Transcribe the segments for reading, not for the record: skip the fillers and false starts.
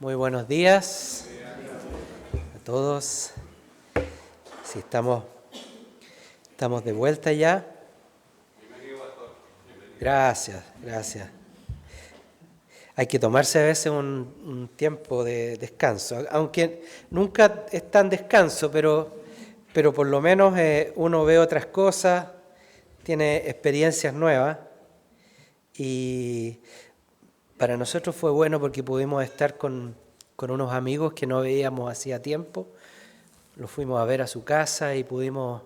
Muy buenos días a todos. Sí, estamos de vuelta ya. Gracias. Hay que tomarse a veces un tiempo de descanso, aunque nunca es tan descanso, pero por lo menos uno ve otras cosas, tiene experiencias nuevas y para nosotros fue bueno porque pudimos estar con unos amigos que no veíamos hacía tiempo. Los fuimos a ver a su casa y pudimos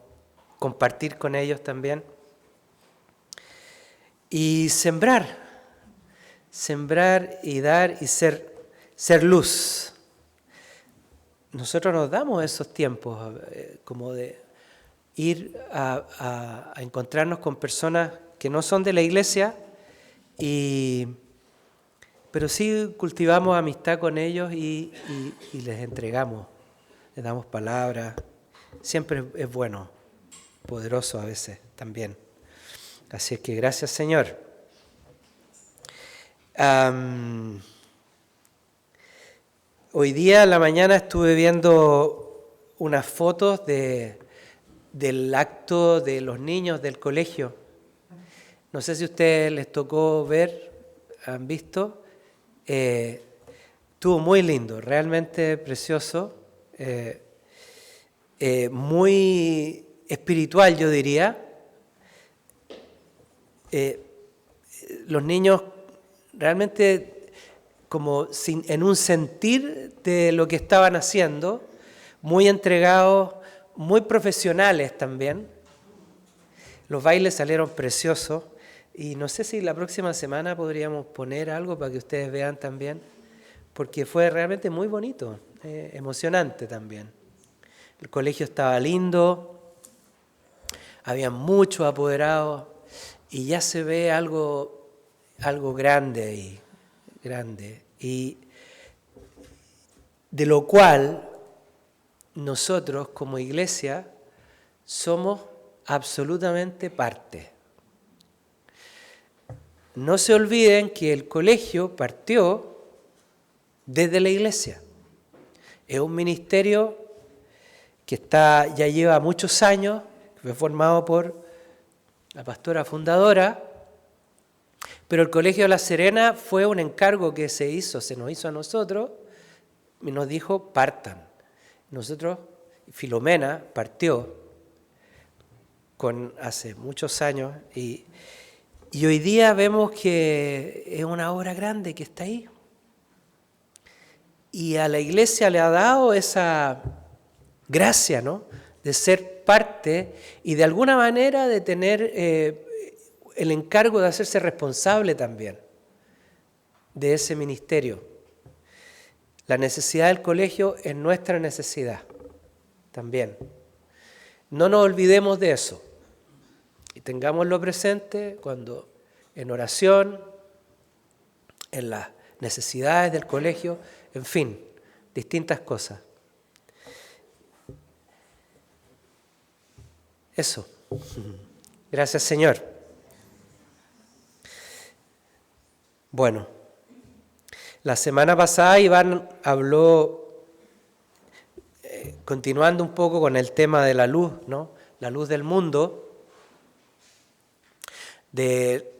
compartir con ellos también. Y sembrar y dar y ser luz. Nosotros nos damos esos tiempos como de ir a encontrarnos con personas que no son de la iglesia, pero sí cultivamos amistad con ellos y les entregamos, les damos palabras. Siempre es bueno, poderoso a veces también. Así es que gracias, Señor. Hoy día en la mañana estuve viendo unas fotos del acto de los niños del colegio. No sé si a ustedes les tocó ver, han visto. Estuvo muy lindo, realmente precioso, muy espiritual, yo diría. Los niños realmente como en un sentir de lo que estaban haciendo, muy entregados, muy profesionales también. Los bailes salieron preciosos y no sé si la próxima semana podríamos poner algo para que ustedes vean también, porque fue realmente muy bonito, emocionante también. El colegio estaba lindo, había muchos apoderados y ya se ve algo grande ahí. Y de lo cual nosotros como iglesia somos absolutamente parte. No se olviden que el colegio partió desde la iglesia. Es un ministerio que ya lleva muchos años, fue formado por la pastora fundadora. Pero el Colegio de La Serena fue un encargo que se nos hizo a nosotros, y nos dijo, partan. Nosotros, Filomena partió hace muchos años, y hoy día vemos que es una obra grande que está ahí. Y a la iglesia le ha dado esa gracia, ¿no?, de ser parte y de alguna manera de tener el encargo de hacerse responsable también de ese ministerio. La necesidad del colegio es nuestra necesidad también. No nos olvidemos de eso y tengámoslo presente cuando en oración, en las necesidades del colegio, en fin, distintas cosas. Eso. Gracias, Señor. Bueno, la semana pasada Iván habló, continuando un poco con el tema de la luz, ¿no?, la luz del mundo, de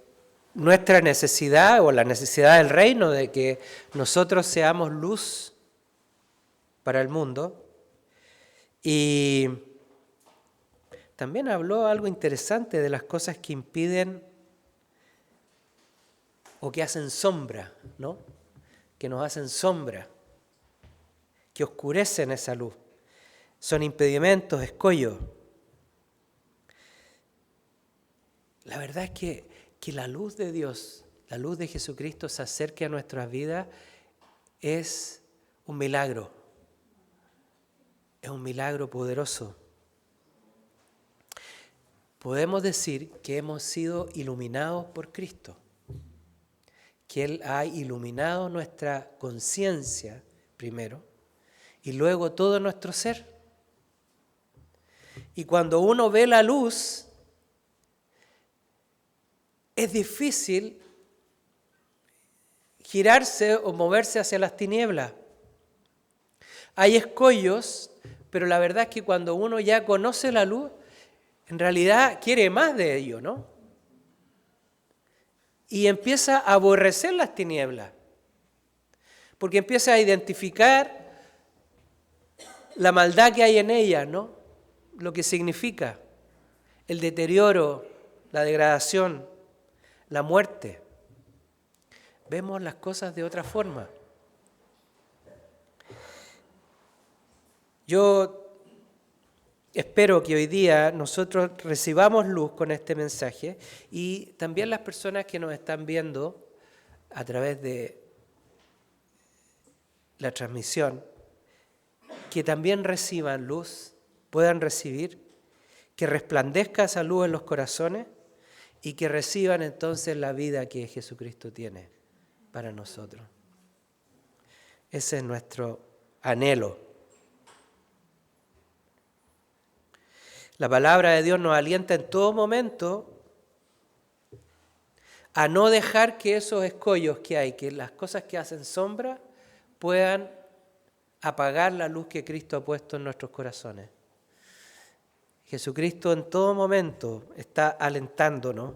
nuestra necesidad o la necesidad del reino de que nosotros seamos luz para el mundo. Y también habló algo interesante de las cosas que impiden o que hacen sombra, ¿no?, que nos hacen sombra, que oscurecen esa luz. Son impedimentos, escollos. La verdad es que la luz de Dios, la luz de Jesucristo se acerque a nuestras vidas es un milagro. Es un milagro poderoso. Podemos decir que hemos sido iluminados por Cristo, que Él ha iluminado nuestra conciencia primero y luego todo nuestro ser. Y cuando uno ve la luz, es difícil girarse o moverse hacia las tinieblas. hay escollos, pero la verdad es que cuando uno ya conoce la luz, en realidad quiere más de ello, ¿no? Y empieza a aborrecer las tinieblas, porque empieza a identificar la maldad que hay en ellas, ¿no? Lo que significa el deterioro, la degradación, la muerte. Vemos las cosas de otra forma. Yo espero que hoy día nosotros recibamos luz con este mensaje y también las personas que nos están viendo a través de la transmisión, que también reciban luz, puedan recibir, que resplandezca esa luz en los corazones y que reciban entonces la vida que Jesucristo tiene para nosotros. Ese es nuestro anhelo. La palabra de Dios nos alienta en todo momento a no dejar que esos escollos que hay, que las cosas que hacen sombra, puedan apagar la luz que Cristo ha puesto en nuestros corazones. Jesucristo en todo momento está alentándonos,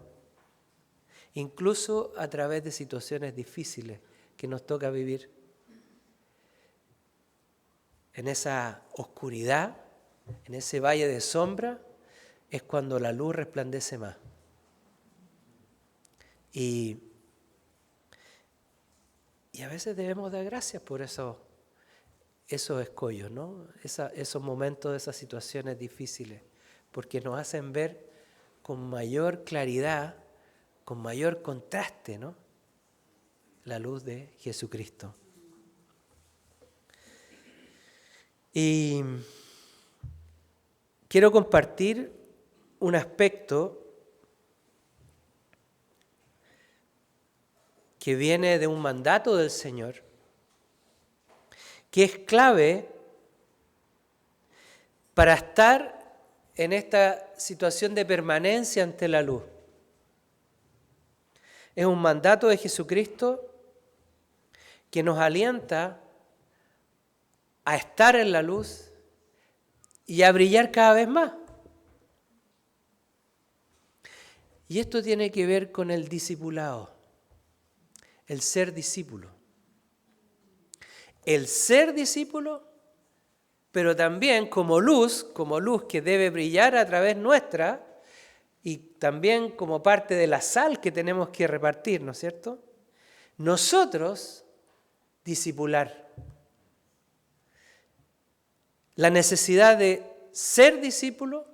incluso a través de situaciones difíciles que nos toca vivir. En esa oscuridad, en ese valle de sombra, es cuando la luz resplandece más. Y a veces debemos dar gracias por esos escollos, ¿no? Esos momentos, esas situaciones difíciles, porque nos hacen ver con mayor claridad, con mayor contraste, ¿no? La luz de Jesucristo. Y quiero compartir un aspecto que viene de un mandato del Señor, que es clave para estar en esta situación de permanencia ante la luz. Es un mandato de Jesucristo que nos alienta a estar en la luz y a brillar cada vez más. Y esto tiene que ver con el discipulado, el ser discípulo. El ser discípulo, pero también como luz que debe brillar a través nuestra y también como parte de la sal que tenemos que repartir, ¿no es cierto? Nosotros discipular. La necesidad de ser discípulo,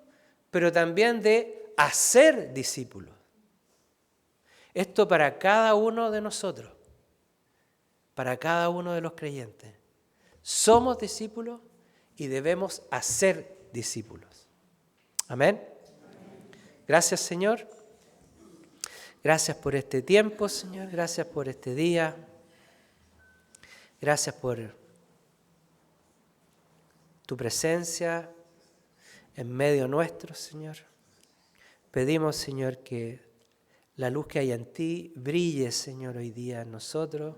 pero también de hacer discípulos. Esto para cada uno de nosotros, para cada uno de los creyentes. Somos discípulos y debemos hacer discípulos. Amén. Gracias, Señor. Gracias por este tiempo, Señor. Gracias por este día. Gracias por tu presencia en medio nuestro, Señor. Pedimos, Señor, que la luz que hay en ti brille, Señor, hoy día en nosotros.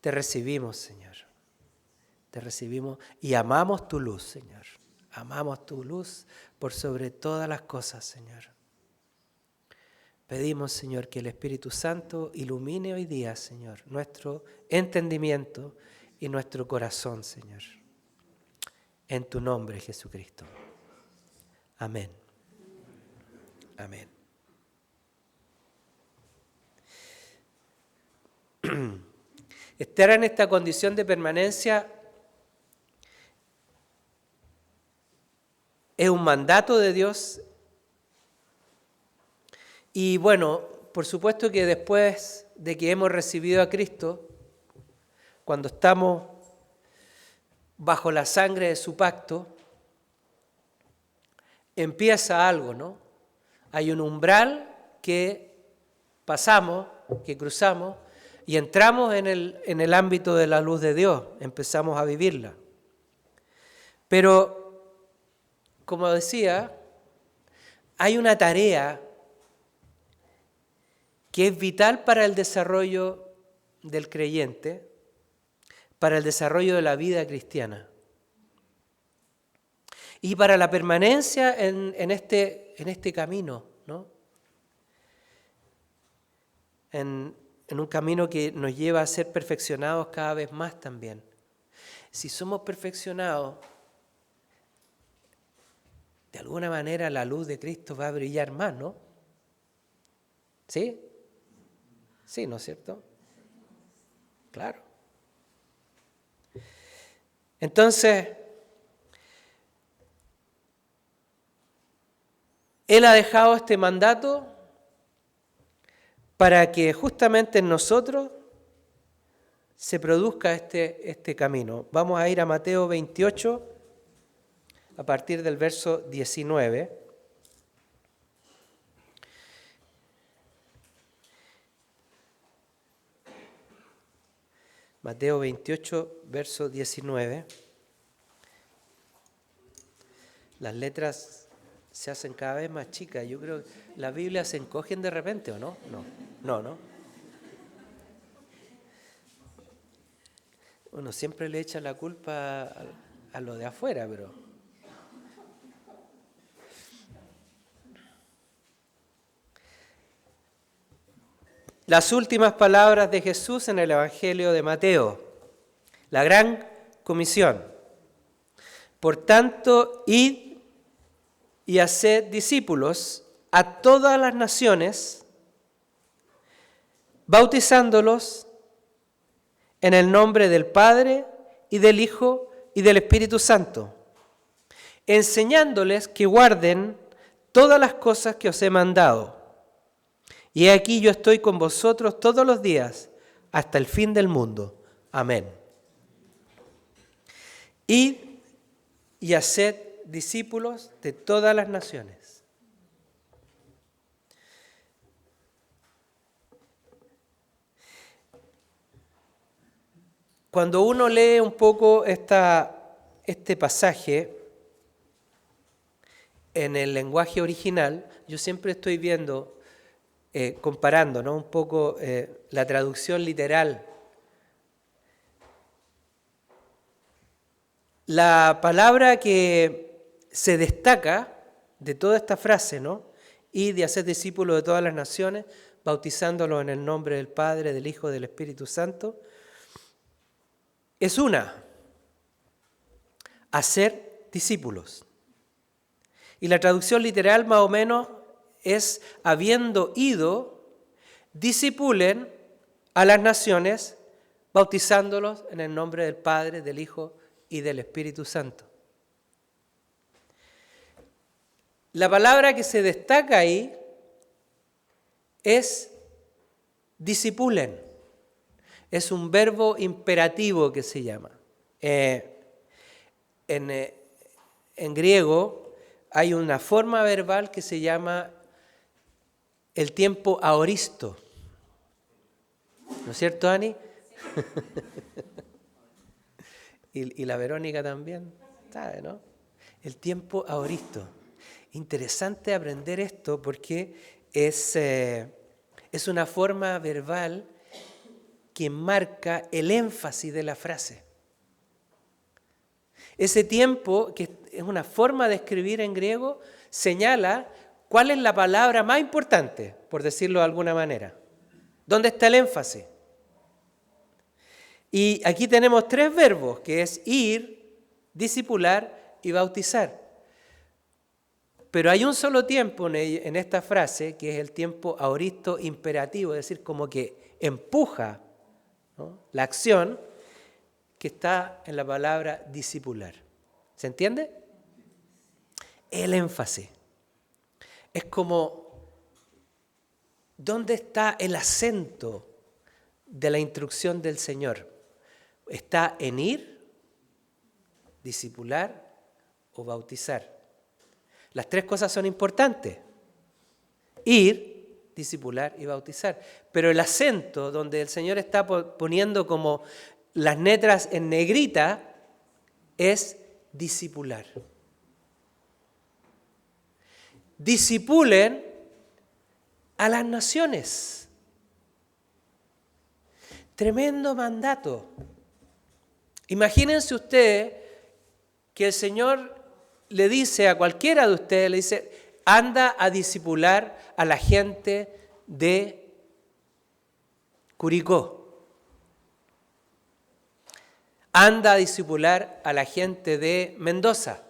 Te recibimos, Señor. Te recibimos y amamos tu luz, Señor. Amamos tu luz por sobre todas las cosas, Señor. Pedimos, Señor, que el Espíritu Santo ilumine hoy día, Señor, nuestro entendimiento y nuestro corazón, Señor. En tu nombre, Jesucristo. Amén. Amén. Estar en esta condición de permanencia es un mandato de Dios y bueno, por supuesto que después de que hemos recibido a Cristo, cuando estamos bajo la sangre de su pacto, empieza algo, ¿no? Hay un umbral que pasamos, que cruzamos y entramos en el ámbito de la luz de Dios, empezamos a vivirla. Pero, como decía, hay una tarea que es vital para el desarrollo del creyente, para el desarrollo de la vida cristiana y para la permanencia en este camino, ¿no? En un camino que nos lleva a ser perfeccionados cada vez más también. Si somos perfeccionados, de alguna manera la luz de Cristo va a brillar más, ¿no? ¿Sí? Sí, ¿no es cierto? Claro. Entonces, Él ha dejado este mandato para que justamente en nosotros se produzca este camino. Vamos a ir a Mateo 28, a partir del verso 19. Mateo 28, verso 19. Las letras se hacen cada vez más chicas. Yo creo que las Biblias se encogen de repente, ¿o no? No. Uno siempre le echa la culpa a lo de afuera, pero... Las últimas palabras de Jesús en el Evangelio de Mateo, la gran comisión. Por tanto, id y haced discípulos a todas las naciones, bautizándolos en el nombre del Padre y del Hijo y del Espíritu Santo, enseñándoles que guarden todas las cosas que os he mandado. Y he aquí yo estoy con vosotros todos los días hasta el fin del mundo. Amén. Id y haced discípulos de todas las naciones. Cuando uno lee un poco este pasaje en el lenguaje original, yo siempre estoy viendo, comparando, ¿no? Un poco la traducción literal. La palabra que se destaca de toda esta frase, ¿no? Y de hacer discípulos de todas las naciones, bautizándolos en el nombre del Padre, del Hijo y del Espíritu Santo, es una: hacer discípulos. Y la traducción literal más o menos es: habiendo ido, discipulen a las naciones, bautizándolos en el nombre del Padre, del Hijo y del Espíritu Santo. La palabra que se destaca ahí es discipulen. Es un verbo imperativo que se llama. En griego hay una forma verbal que se llama el tiempo aoristo. ¿No es cierto, Ani? y la Verónica también, ¿sabe, no? El tiempo aoristo. Interesante aprender esto porque es una forma verbal que marca el énfasis de la frase. Ese tiempo, que es una forma de escribir en griego, señala cuál es la palabra más importante, por decirlo de alguna manera. ¿Dónde está el énfasis? Y aquí tenemos tres verbos, que es ir, discipular y bautizar. Pero hay un solo tiempo en esta frase, que es el tiempo aoristo imperativo, es decir, como que empuja, ¿no?, la acción, que está en la palabra discipular. ¿Se entiende? El énfasis. Es como, ¿dónde está el acento de la instrucción del Señor? ¿Está en ir, discipular o bautizar? Las tres cosas son importantes: ir, discipular y bautizar. Pero el acento donde el Señor está poniendo como las letras en negrita es discipular. Discipulen a las naciones. Tremendo mandato. Imagínense ustedes que el Señor le dice a cualquiera de ustedes, le dice, anda a discipular a la gente de Curicó. Anda a discipular a la gente de Mendoza.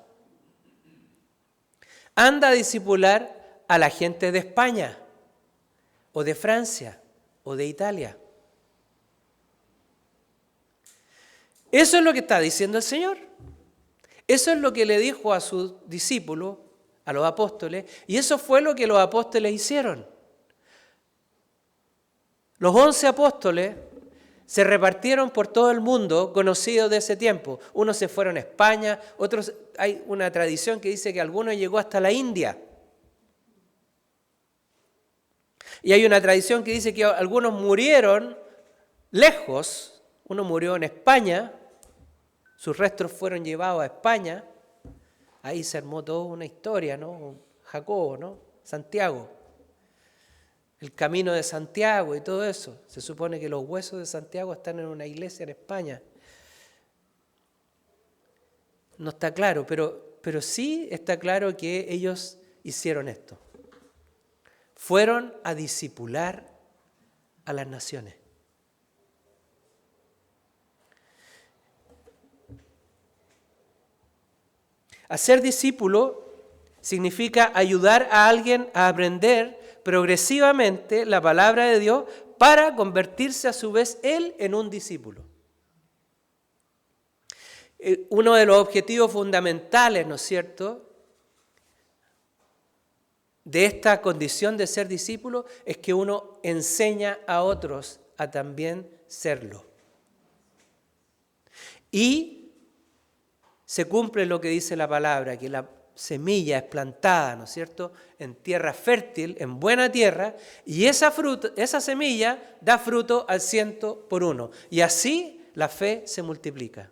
Anda a discipular a la gente de España, o de Francia, o de Italia. Eso es lo que está diciendo el Señor. Eso es lo que le dijo a sus discípulos, a los apóstoles, y eso fue lo que los apóstoles hicieron. Los 11 apóstoles se repartieron por todo el mundo, conocidos de ese tiempo. Unos se fueron a España, otros, hay una tradición que dice que algunos llegó hasta la India. Y hay una tradición que dice que algunos murieron lejos. Uno murió en España, sus restos fueron llevados a España. Ahí se armó toda una historia, ¿no? Jacobo, ¿no? Santiago. El camino de Santiago y todo eso. Se supone que los huesos de Santiago están en una iglesia en España. No está claro, pero sí está claro que ellos hicieron esto. Fueron a discipular a las naciones. Hacer discípulo significa ayudar a alguien a aprender progresivamente la palabra de Dios para convertirse a su vez él en un discípulo. Uno de los objetivos fundamentales, ¿no es cierto?, de esta condición de ser discípulo es que uno enseña a otros a también serlo. Y se cumple lo que dice la palabra, que la semilla es plantada, ¿no es cierto?, en tierra fértil, en buena tierra, y esa semilla da fruto al 100%. Y así la fe se multiplica.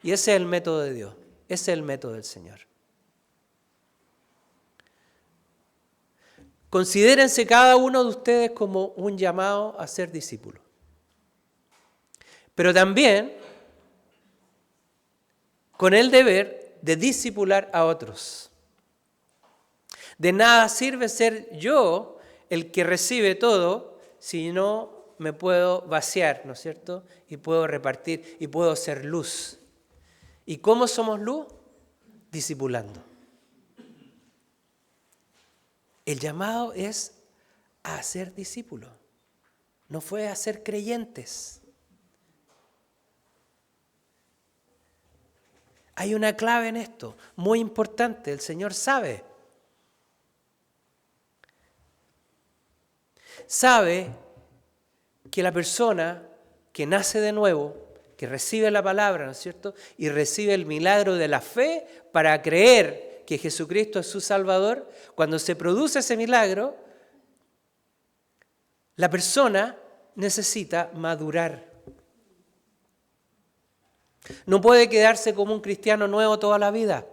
Y ese es el método de Dios, ese es el método del Señor. Considérense cada uno de ustedes como un llamado a ser discípulo. Pero también con el deber de discipular a otros. De nada sirve ser yo el que recibe todo si no me puedo vaciar, ¿no es cierto? Y puedo repartir y puedo ser luz. ¿Y cómo somos luz? Discipulando. El llamado es a ser discípulos, no fue a ser creyentes. Hay una clave en esto, muy importante, el Señor sabe. Sabe que la persona que nace de nuevo, que recibe la palabra, ¿no es cierto?, y recibe el milagro de la fe para creer que Jesucristo es su Salvador, cuando se produce ese milagro, la persona necesita madurar. No puede quedarse como un cristiano nuevo toda la vida.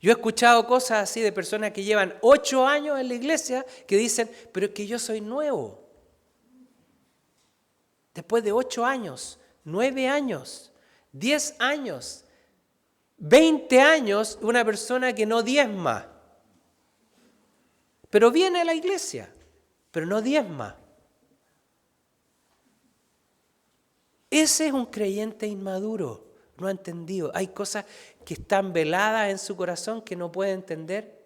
Yo he escuchado cosas así de personas que llevan 8 años en la iglesia que dicen, pero es que yo soy nuevo. Después de 8 años, 9 años, 10 años, 20 años, una persona que no diezma, pero viene a la iglesia, pero no diezma. Ese es un creyente inmaduro, no ha entendido. Hay cosas que están veladas en su corazón que no puede entender,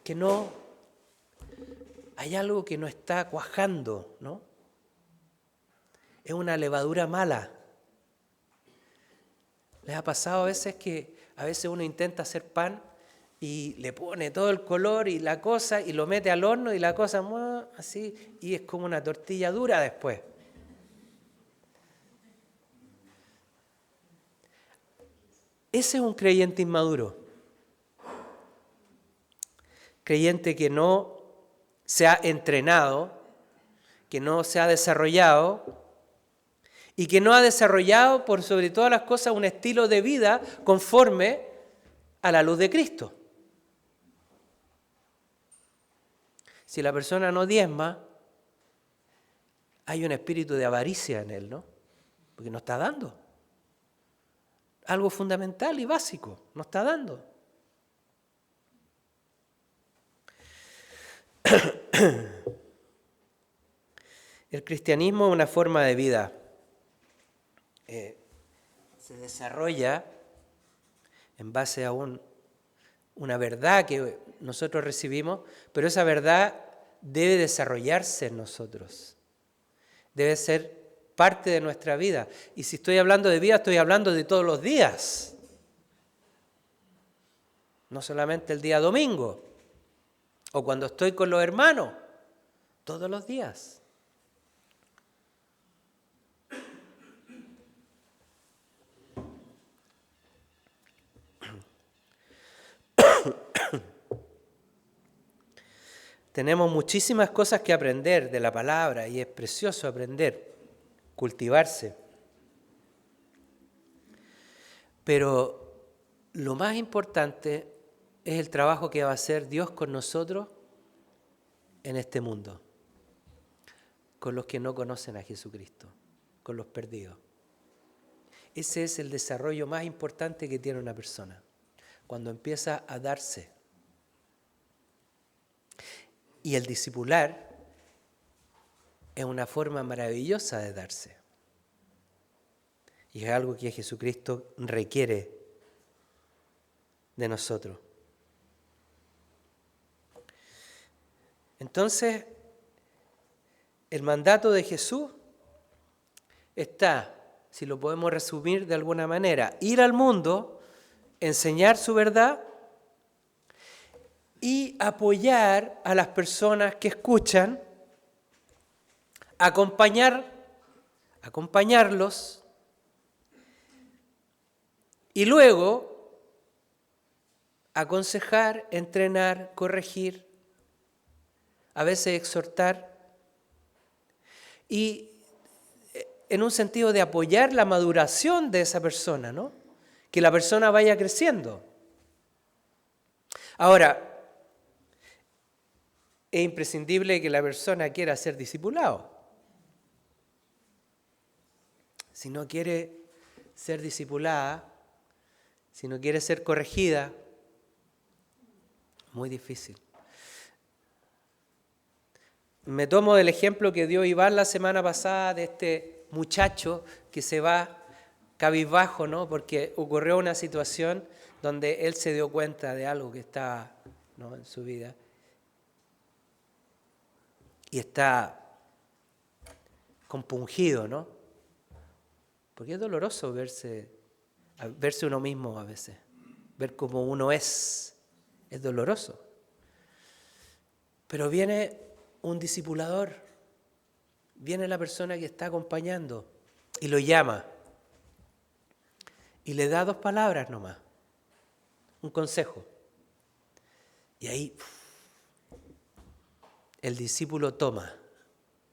que no, hay algo que no está cuajando, ¿no? Es una levadura mala. ¿Les ha pasado a veces que a veces uno intenta hacer pan y le pone todo el color y la cosa y lo mete al horno y la cosa así y es como una tortilla dura después? Ese es un creyente inmaduro. Creyente que no se ha entrenado, que no se ha desarrollado y que no ha desarrollado por sobre todas las cosas un estilo de vida conforme a la luz de Cristo. Si la persona no diezma, hay un espíritu de avaricia en él, ¿no? Porque no está dando. algo fundamental y básico, no está dando. El cristianismo es una forma de vida. Se desarrolla en base a una verdad que nosotros recibimos, pero esa verdad debe desarrollarse en nosotros. Debe ser parte de nuestra vida. Y si estoy hablando de vida, estoy hablando de todos los días. No solamente el día domingo, o cuando estoy con los hermanos, todos los días. Tenemos muchísimas cosas que aprender de la palabra y es precioso aprender, cultivarse. Pero lo más importante es el trabajo que va a hacer Dios con nosotros en este mundo, con los que no conocen a Jesucristo, con los perdidos. Ese es el desarrollo más importante que tiene una persona, cuando empieza a darse. Y el discipular es una forma maravillosa de darse. Y es algo que Jesucristo requiere de nosotros. Entonces, el mandato de Jesús está, si lo podemos resumir de alguna manera, ir al mundo, enseñar su verdad y apoyar a las personas que escuchan, acompañarlos y luego aconsejar, entrenar, corregir, a veces exhortar y en un sentido de apoyar la maduración de esa persona, ¿no? Que la persona vaya creciendo. Ahora, es imprescindible que la persona quiera ser discipulado. Si no quiere ser discipulada, si no quiere ser corregida, muy difícil. Me tomo del ejemplo que dio Iván la semana pasada de este muchacho que se va cabizbajo, ¿no? Porque ocurrió una situación donde él se dio cuenta de algo que estaba, ¿no?, en su vida. Y está compungido, ¿no? Porque es doloroso verse uno mismo a veces, ver cómo uno es doloroso. Pero viene un discipulador, viene la persona que está acompañando y lo llama y le da 2 palabras nomás, un consejo. Y ahí el discípulo toma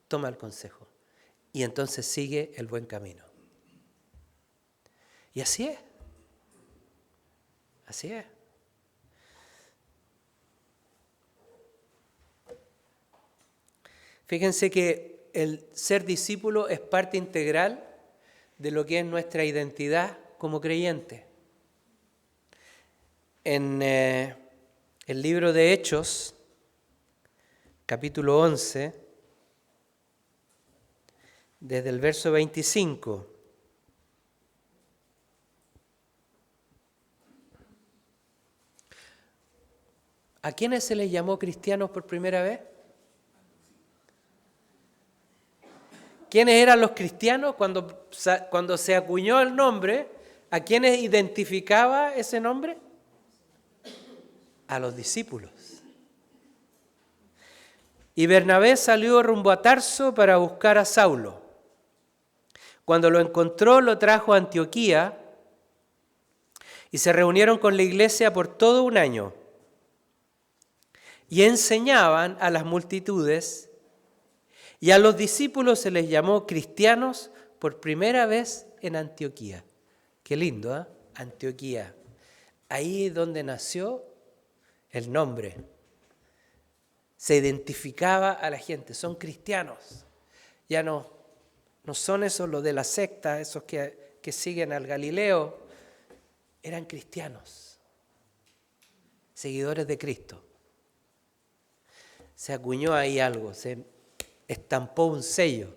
el consejo y entonces sigue el buen camino. Y así es. Así es. Fíjense que el ser discípulo es parte integral de lo que es nuestra identidad como creyente. En el libro de Hechos, capítulo 11, desde el verso 25. ¿A quiénes se les llamó cristianos por primera vez? ¿Quiénes eran los cristianos cuando se acuñó el nombre? ¿A quiénes identificaba ese nombre? A los discípulos. Y Bernabé salió rumbo a Tarso para buscar a Saulo. Cuando lo encontró, lo trajo a Antioquía y se reunieron con la iglesia por todo un año. Y enseñaban a las multitudes, y a los discípulos se les llamó cristianos por primera vez en Antioquía. Qué lindo, ¿eh? Antioquía. Ahí es donde nació el nombre. Se identificaba a la gente, son cristianos. Ya no son esos los de la secta, esos que siguen al Galileo, eran cristianos, seguidores de Cristo. Se acuñó ahí algo, se estampó un sello.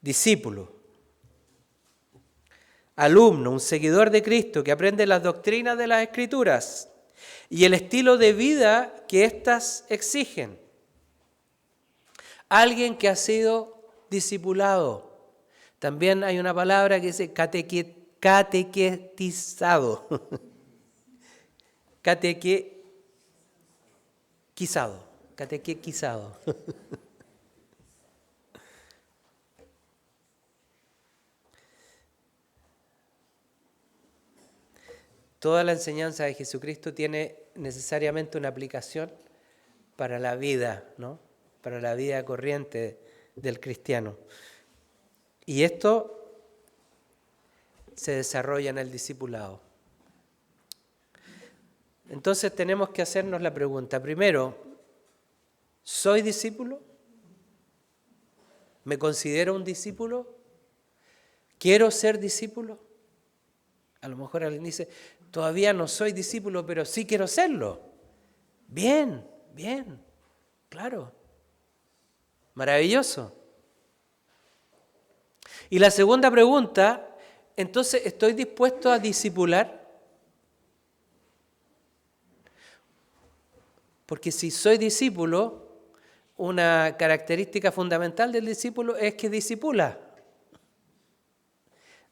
Discípulo, alumno, un seguidor de Cristo que aprende las doctrinas de las Escrituras y el estilo de vida que éstas exigen. Alguien que ha sido discipulado. También hay una palabra que dice catequetizado. Catequizado. Toda la enseñanza de Jesucristo tiene necesariamente una aplicación para la vida, ¿no? Para la vida corriente del cristiano. Y esto se desarrolla en el discipulado. Entonces tenemos que hacernos la pregunta. Primero, ¿soy discípulo? ¿Me considero un discípulo? ¿Quiero ser discípulo? A lo mejor alguien dice, todavía no soy discípulo, pero sí quiero serlo. Bien, claro. Maravilloso. Y la segunda pregunta, entonces, ¿estoy dispuesto a discipular? Porque si soy discípulo, una característica fundamental del discípulo es que discipula.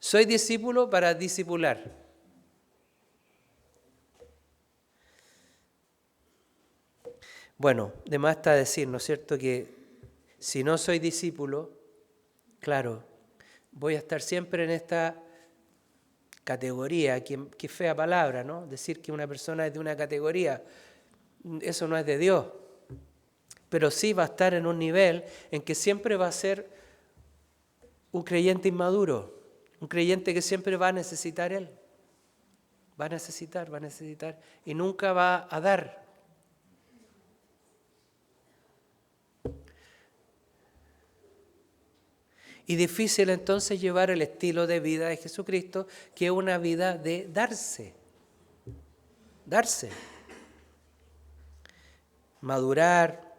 Soy discípulo para discipular. Bueno, de más está decir, ¿no es cierto?, que si no soy discípulo, claro, voy a estar siempre en esta categoría, que fea palabra, ¿no? Decir que una persona es de una categoría, eso no es de Dios. Pero sí va a estar en un nivel en que siempre va a ser un creyente inmaduro, un creyente que siempre va a necesitar Él. Va a necesitar, y nunca va a dar. Y difícil entonces llevar el estilo de vida de Jesucristo, que es una vida de darse. Madurar,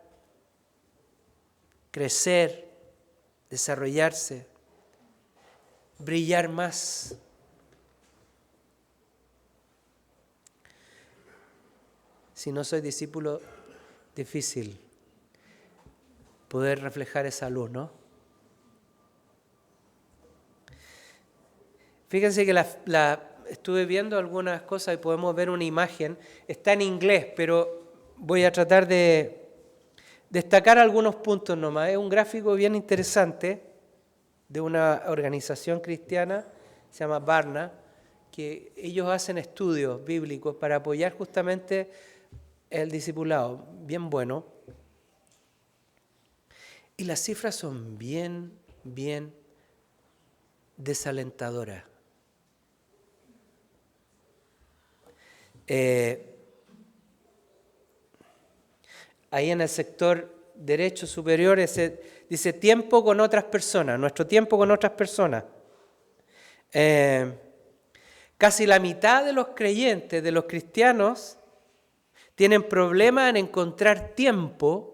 crecer, desarrollarse, brillar más. Si no soy discípulo, difícil poder reflejar esa luz, ¿no? Fíjense que estuve viendo algunas cosas y podemos ver una imagen. Está en inglés, pero voy a tratar de destacar algunos puntos nomás. Es un gráfico bien interesante de una organización cristiana, se llama Barna, que ellos hacen estudios bíblicos para apoyar justamente el discipulado. Bien bueno. Y las cifras son bien desalentadoras. Ahí en el sector derechos superiores dice tiempo con otras personas, nuestro tiempo con otras personas. Casi la mitad de los creyentes, de los cristianos, tienen problemas en encontrar tiempo.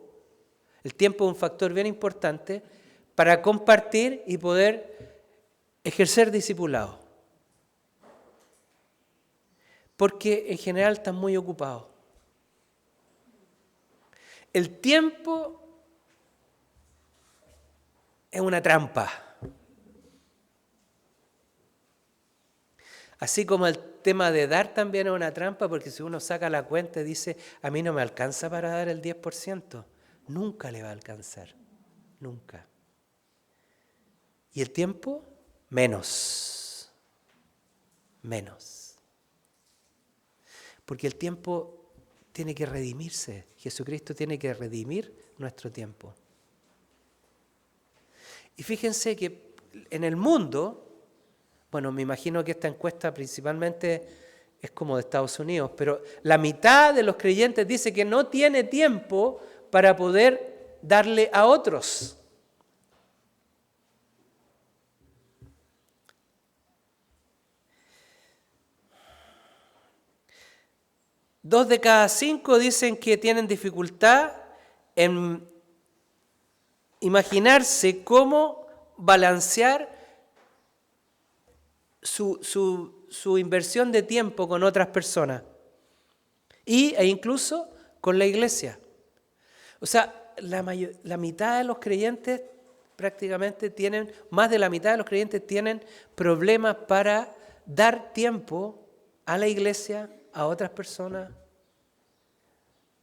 El tiempo es un factor bien importante para compartir y poder ejercer discipulado. Porque en general están muy ocupados. El tiempo es una trampa. Así como el tema de dar también es una trampa, porque si uno saca la cuenta y dice, a mí no me alcanza para dar el 10%, nunca le va a alcanzar, nunca. Y el tiempo, menos. Porque el tiempo tiene que redimirse. Jesucristo tiene que redimir nuestro tiempo. Y fíjense que en el mundo, bueno, me imagino que esta encuesta principalmente es como de Estados Unidos, pero la mitad de los creyentes dice que no tiene tiempo para poder darle a otros. 2 de cada 5 dicen que tienen dificultad en imaginarse cómo balancear su inversión de tiempo con otras personas e incluso con la iglesia. O sea, la mitad de los creyentes prácticamente tienen, más de la mitad de los creyentes tienen problemas para dar tiempo a la iglesia, a otras personas,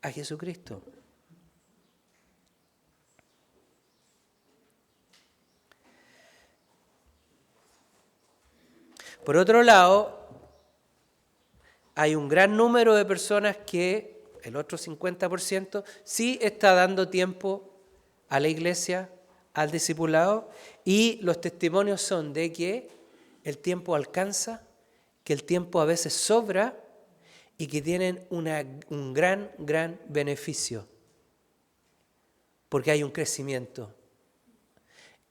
a Jesucristo. Por otro lado, hay un gran número de personas que, el otro 50%, sí está dando tiempo a la iglesia, al discipulado, y los testimonios son de que el tiempo alcanza, que el tiempo a veces sobra y que tienen un gran beneficio, porque hay un crecimiento.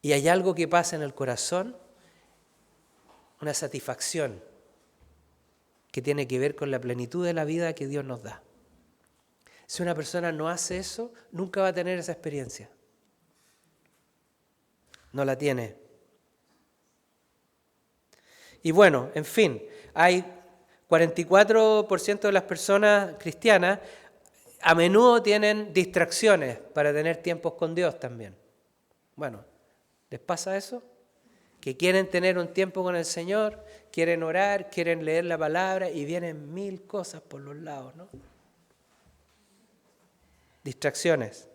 Y hay algo que pasa en el corazón, una satisfacción que tiene que ver con la plenitud de la vida que Dios nos da. Si una persona no hace eso, nunca va a tener esa experiencia. No la tiene. Y bueno, en fin, hay 44% de las personas cristianas a menudo tienen distracciones para tener tiempos con Dios también. Bueno, ¿les pasa eso? Que quieren tener un tiempo con el Señor, quieren orar, quieren leer la palabra y vienen 1000 cosas por los lados, ¿no? Distracciones.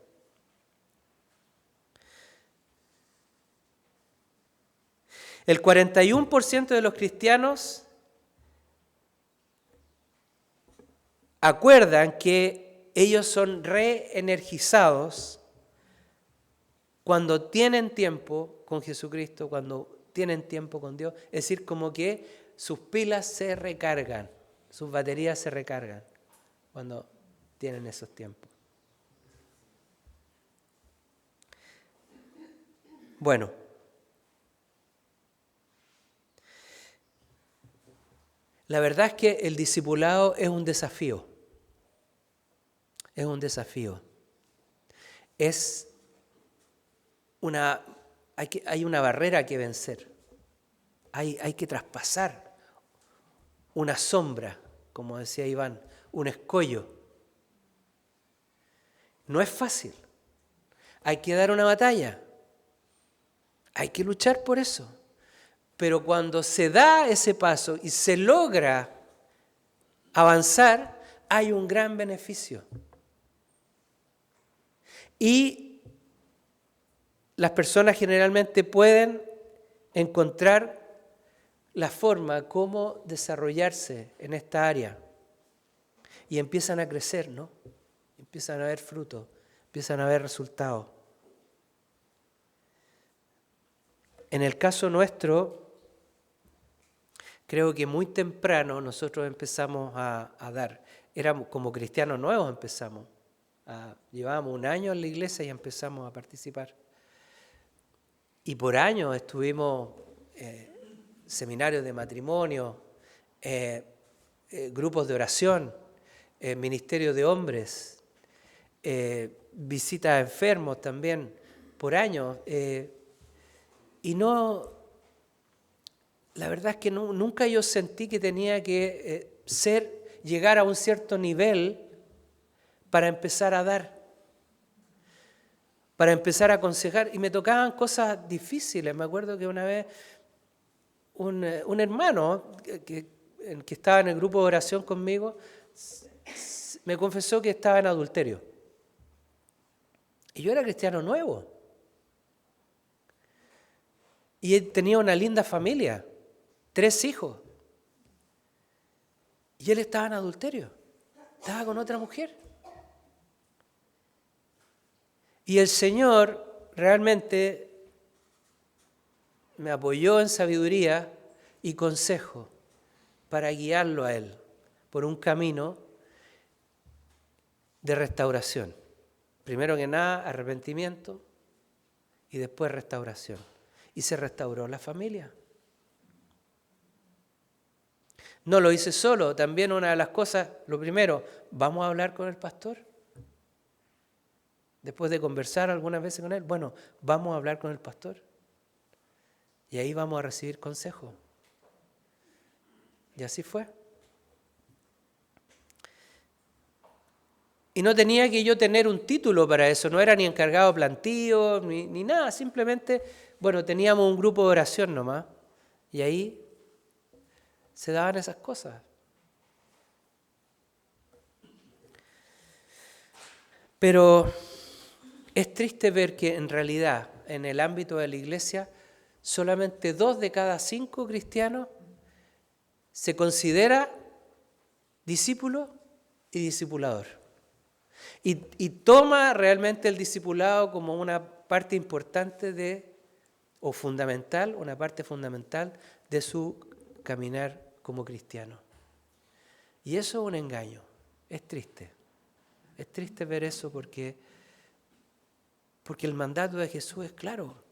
El 41% de los cristianos acuerdan que ellos son reenergizados cuando tienen tiempo con Jesucristo, cuando tienen tiempo con Dios. Es decir, como que sus pilas se recargan, sus baterías se recargan cuando tienen esos tiempos. Bueno, la verdad es que el discipulado es un desafío. Es un desafío. Hay una barrera que vencer. Hay que traspasar una sombra, como decía Iván, un escollo. No es fácil. Hay que dar una batalla. Hay que luchar por eso. Pero cuando se da ese paso y se logra avanzar, hay un gran beneficio. Y las personas generalmente pueden encontrar la forma cómo desarrollarse en esta área. Y empiezan a crecer, ¿no? Empiezan a ver frutos, empiezan a ver resultados. En el caso nuestro, creo que muy temprano nosotros empezamos a dar. Éramos como cristianos nuevos empezamos. Llevábamos 1 año en la iglesia y empezamos a participar. Y por años estuvimos seminarios de matrimonio, grupos de oración, ministerio de hombres, visitas a enfermos también, por años. Y no, la verdad es que nunca yo sentí que tenía que llegar a un cierto nivel para empezar a dar, para empezar a aconsejar. Y me tocaban cosas difíciles. Me acuerdo que una vez un hermano que estaba en el grupo de oración conmigo me confesó que estaba en adulterio. Y yo era cristiano nuevo. Y él tenía una linda familia, 3 hijos. Y él estaba en adulterio, estaba con otra mujer. Y el Señor realmente me apoyó en sabiduría y consejo para guiarlo a él por un camino de restauración. Primero que nada, arrepentimiento y después restauración. Y se restauró la familia. No lo hice solo, también una de las cosas, lo primero, vamos a hablar con el pastor. Después de conversar algunas veces con él, bueno, vamos a hablar con el pastor. Y ahí vamos a recibir consejo. Y así fue. Y no tenía que yo tener un título para eso, no era ni encargado plantío, ni nada, simplemente, bueno, teníamos un grupo de oración nomás. Y ahí se daban esas cosas. Pero es triste ver que en realidad, en el ámbito de la iglesia, solamente 2 de cada 5 cristianos se considera discípulo y discipulador. Y toma realmente el discipulado como una parte importante o fundamental, una parte fundamental de su caminar como cristiano. Y eso es un engaño, es triste. Es triste ver eso porque el mandato de Jesús es claro,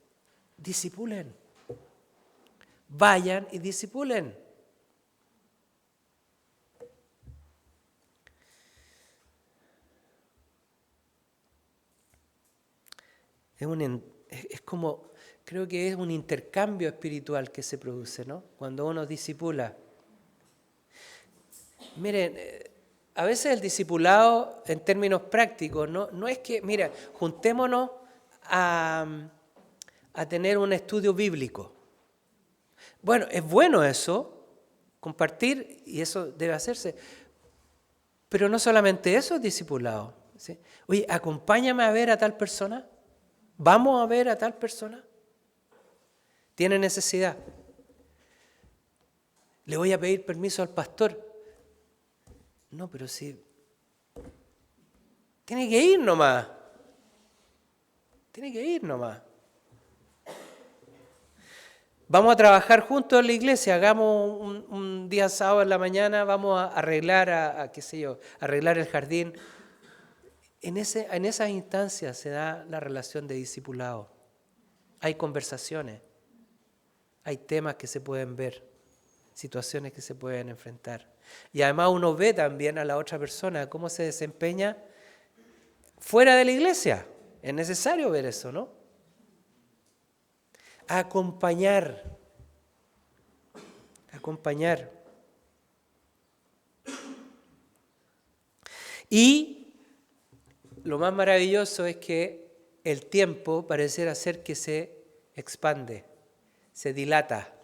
discipulen, vayan y discipulen. Es como, creo que es un intercambio espiritual que se produce, ¿no? Cuando uno discipula. Miren, a veces el discipulado en términos prácticos, no es que, mira, juntémonos a tener un estudio bíblico. Bueno, es bueno eso, compartir, y eso debe hacerse, pero no solamente eso es discipulado, ¿sí? Oye, acompáñame a ver a tal persona, vamos a ver a tal persona, tiene necesidad. Le voy a pedir permiso al pastor. No, pero sí, tiene que ir nomás. Tiene que ir nomás. Vamos a trabajar juntos en la iglesia, hagamos un día sábado en la mañana, vamos a arreglar, qué sé yo, arreglar el jardín. En esas instancias se da la relación de discipulado. Hay conversaciones, hay temas que se pueden ver, situaciones que se pueden enfrentar. Y además uno ve también a la otra persona cómo se desempeña fuera de la iglesia. Es necesario ver eso, ¿no? Acompañar. Y lo más maravilloso es que el tiempo pareciera ser que se expande, se dilata,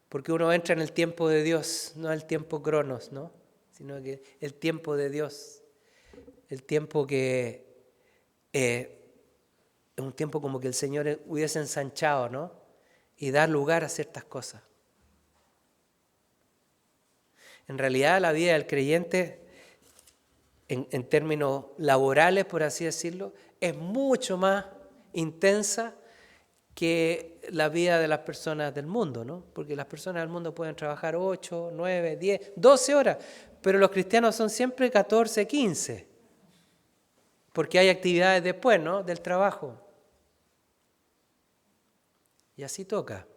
porque uno entra en el tiempo de Dios, no el tiempo cronos, ¿no? Sino que el tiempo de Dios, el tiempo que es un tiempo como que el Señor hubiese ensanchado, ¿no? Y dar lugar a ciertas cosas. En realidad la vida del creyente, en términos laborales, por así decirlo, es mucho más intensa que la vida de las personas del mundo, ¿no? Porque las personas del mundo pueden trabajar 8, 9, 10, 12 horas, pero los cristianos son siempre 14, 15, porque hay actividades después, ¿no? Del trabajo. Y así toca.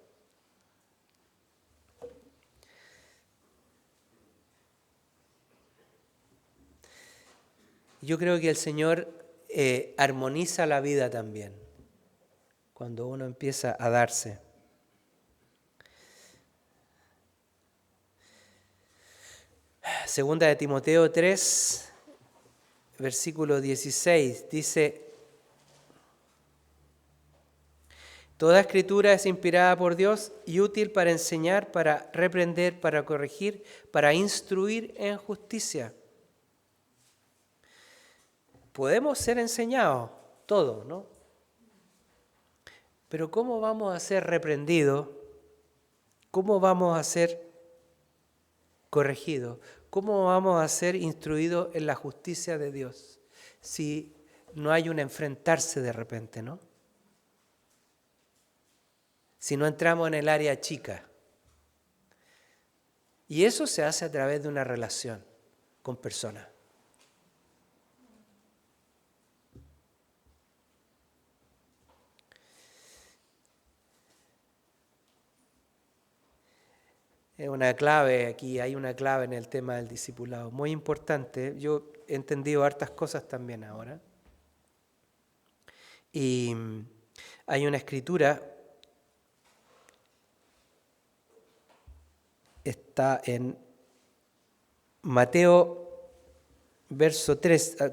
Yo creo que el Señor armoniza la vida también, cuando uno empieza a darse. Segunda de Timoteo 3, versículo 16, dice: Toda escritura es inspirada por Dios y útil para enseñar, para reprender, para corregir, para instruir en justicia. Podemos ser enseñados, todos, ¿no? Pero ¿cómo vamos a ser reprendidos? ¿Cómo vamos a ser corregidos? ¿Cómo vamos a ser instruidos en la justicia de Dios? Si no hay un enfrentarse de repente, ¿no? Si no entramos en el área chica. Y eso se hace a través de una relación con personas. Es una clave aquí, hay una clave en el tema del discipulado, muy importante. Yo he entendido hartas cosas también ahora. Y hay una escritura, está en Mateo,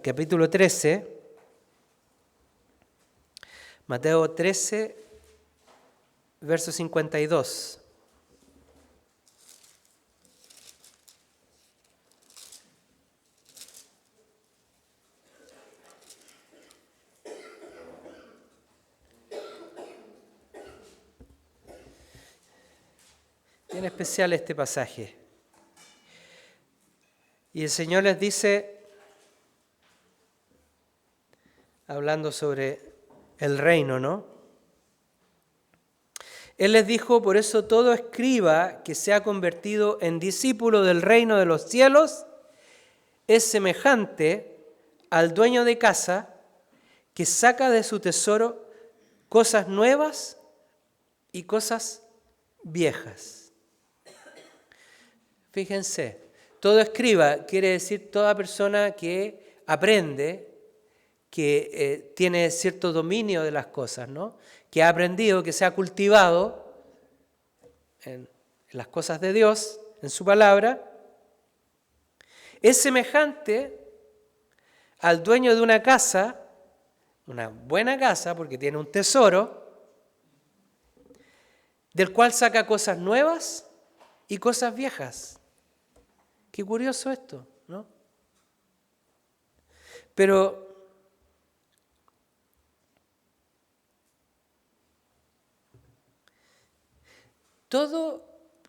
capítulo 13, Mateo 13, verso 52. Bien especial este pasaje. Y el Señor les dice, hablando sobre el reino, ¿no? Él les dijo, por eso todo escriba que se ha convertido en discípulo del reino de los cielos es semejante al dueño de casa que saca de su tesoro cosas nuevas y cosas viejas. Fíjense, todo escriba quiere decir toda persona que aprende, que tiene cierto dominio de las cosas, ¿no? Que ha aprendido, que se ha cultivado en las cosas de Dios, en su palabra, es semejante al dueño de una casa, una buena casa, porque tiene un tesoro, del cual saca cosas nuevas y cosas viejas. Qué curioso esto, ¿no? Pero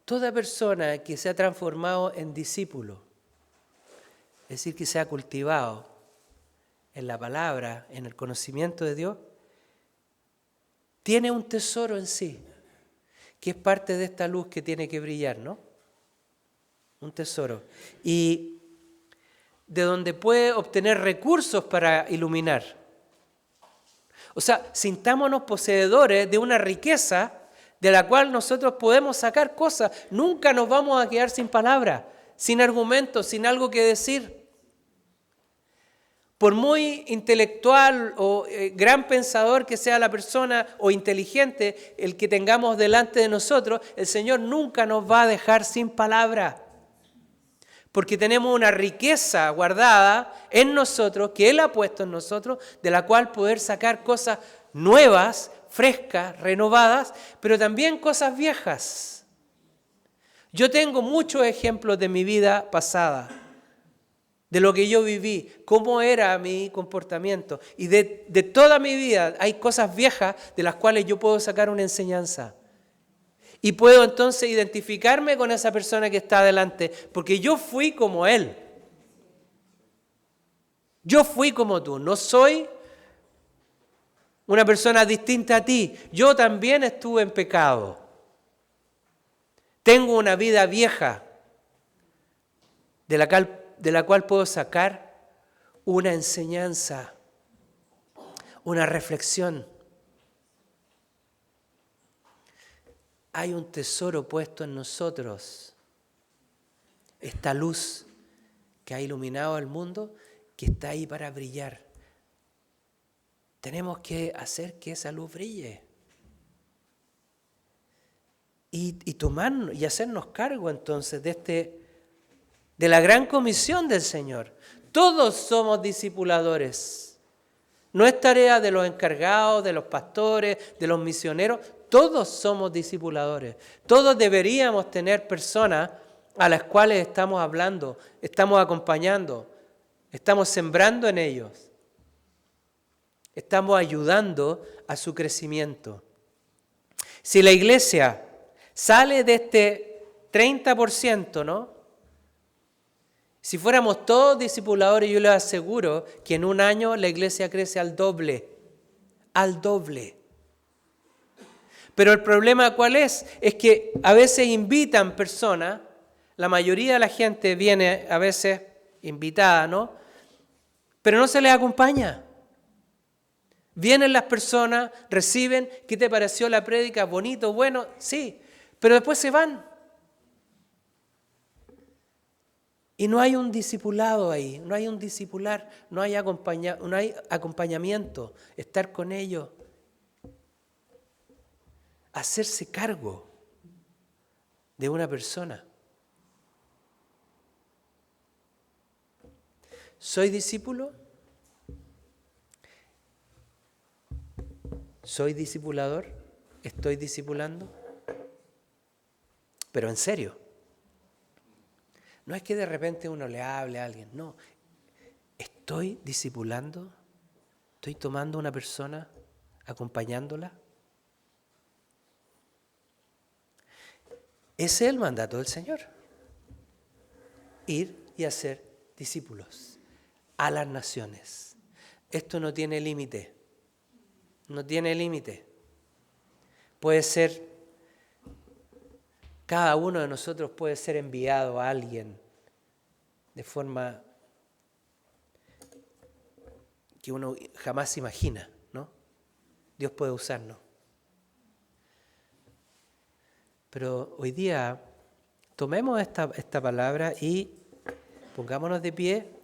toda persona que se ha transformado en discípulo, es decir, que se ha cultivado en la palabra, en el conocimiento de Dios, tiene un tesoro en sí, que es parte de esta luz que tiene que brillar, ¿no? Un tesoro. Y de donde puede obtener recursos para iluminar. O sea, sintámonos poseedores de una riqueza de la cual nosotros podemos sacar cosas. Nunca nos vamos a quedar sin palabra, sin argumentos, sin algo que decir. Por muy intelectual o gran pensador que sea la persona o inteligente el que tengamos delante de nosotros, el Señor nunca nos va a dejar sin palabra. Porque tenemos una riqueza guardada en nosotros, que Él ha puesto en nosotros, de la cual poder sacar cosas nuevas, frescas, renovadas, pero también cosas viejas. Yo tengo muchos ejemplos de mi vida pasada, de lo que yo viví, cómo era mi comportamiento. Y de toda mi vida hay cosas viejas de las cuales yo puedo sacar una enseñanza. Y puedo entonces identificarme con esa persona que está delante, porque yo fui como él. Yo fui como tú, no soy una persona distinta a ti. Yo también estuve en pecado. Tengo una vida vieja de la cual puedo sacar una enseñanza, una reflexión. Hay un tesoro puesto en nosotros, esta luz que ha iluminado el mundo, que está ahí para brillar. Tenemos que hacer que esa luz brille y tomarnos y hacernos cargo entonces de la gran comisión del Señor. Todos somos discipuladores. No es tarea de los encargados, de los pastores, de los misioneros. Todos somos discipuladores. Todos deberíamos tener personas a las cuales estamos hablando, estamos acompañando, estamos sembrando en ellos. Estamos ayudando a su crecimiento. Si la iglesia sale de este 30%, ¿no? Si fuéramos todos discipuladores, yo les aseguro que en un año la iglesia crece al doble. Al doble. Pero el problema ¿cuál es? Es que a veces invitan personas, la mayoría de la gente viene a veces invitada, ¿no? Pero no se les acompaña. Vienen las personas, reciben, ¿qué te pareció la prédica? Bonito, bueno, sí, pero después se van. Y no hay un discipulado ahí, no hay un discipular, no hay acompañamiento, estar con ellos, hacerse cargo de una persona. ¿Soy discípulo? ¿Soy discipulador? ¿Estoy discipulando? Pero en serio. No es que de repente uno le hable a alguien, no. ¿Estoy discipulando? ¿Estoy tomando una persona, acompañándola? Ese es el mandato del Señor. Ir y hacer discípulos a las naciones. Esto no tiene límite. No tiene límite. Puede ser, cada uno de nosotros puede ser enviado a alguien de forma que uno jamás se imagina, ¿no? Dios puede usarnos. Pero hoy día tomemos esta palabra y pongámonos de pie.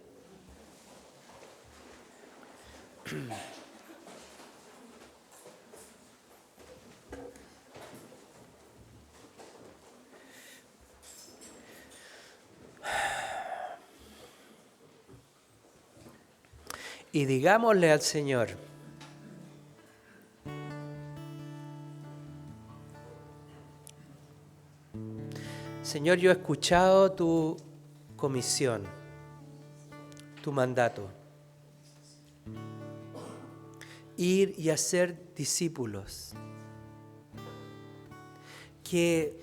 Y digámosle al Señor: Señor, yo he escuchado tu comisión, tu mandato. Ir y hacer discípulos que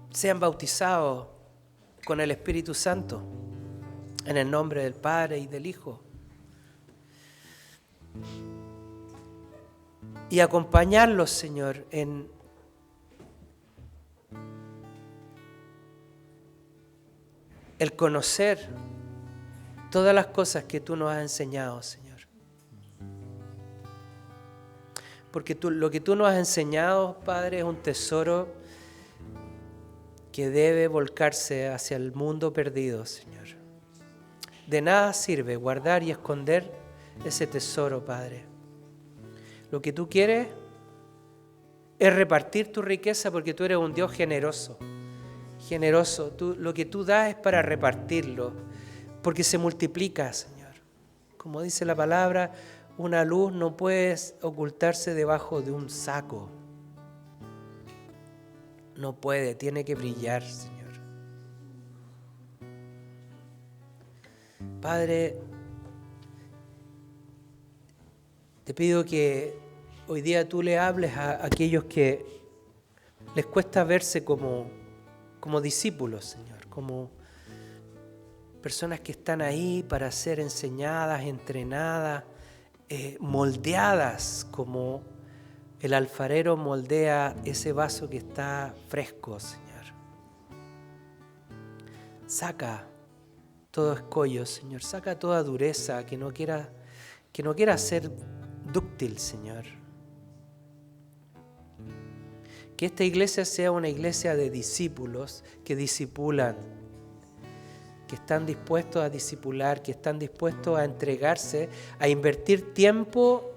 sean bautizados con el Espíritu Santo, en el nombre del Padre y del Hijo. Y acompañarlos, Señor, en el conocer todas las cosas que tú nos has enseñado, Señor. Porque lo que tú nos has enseñado, Padre, es un tesoro que debe volcarse hacia el mundo perdido, Señor. De nada sirve guardar y esconder ese tesoro, Padre. Lo que tú quieres es repartir tu riqueza, porque tú eres un Dios generoso. Generoso. Lo que tú das es para repartirlo, porque se multiplica, Señor. Como dice la palabra, una luz no puede ocultarse debajo de un saco. No puede, tiene que brillar, Señor. Padre, te pido que hoy día tú le hables a aquellos que les cuesta verse como discípulos, Señor, como personas que están ahí para ser enseñadas, entrenadas, moldeadas como el alfarero moldea ese vaso que está fresco, Señor. Saca todo escollo, Señor. Saca toda dureza que no quiera ser dúctil, Señor. Que esta iglesia sea una iglesia de discípulos que discipulan, que están dispuestos a discipular, que están dispuestos a entregarse, a invertir tiempo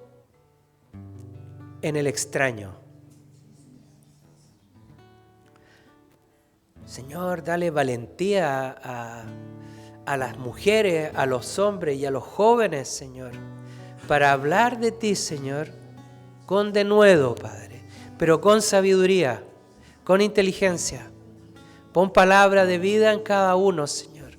en el extraño. Señor, dale valentía a las mujeres, a los hombres y a los jóvenes, Señor, para hablar de ti, Señor, con denuedo, Padre, pero con sabiduría, con inteligencia. Pon palabra de vida en cada uno, Señor,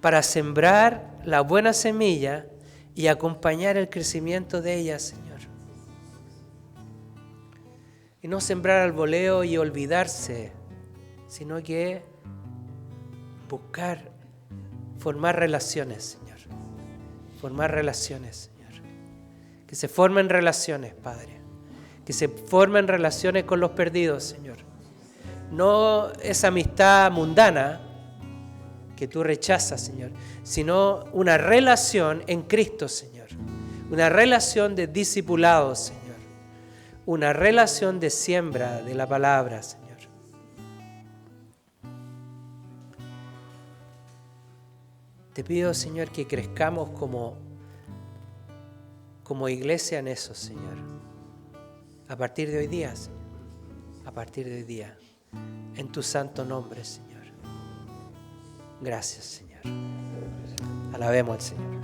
para sembrar la buena semilla y acompañar el crecimiento de ella, Señor. Y no sembrar al voleo y olvidarse, sino que buscar formar relaciones, Señor. Formar relaciones, Señor. Que se formen relaciones, Padre. Que se formen relaciones con los perdidos, Señor. No esa amistad mundana que tú rechazas, Señor, sino una relación en Cristo, Señor. Una relación de discipulado, Señor. Una relación de siembra de la palabra, Señor. te pido, Señor, que crezcamos como iglesia en eso, Señor. A partir de hoy día, Señor. A partir de hoy día. En tu santo nombre, Señor. Gracias, Señor. Alabemos al Señor.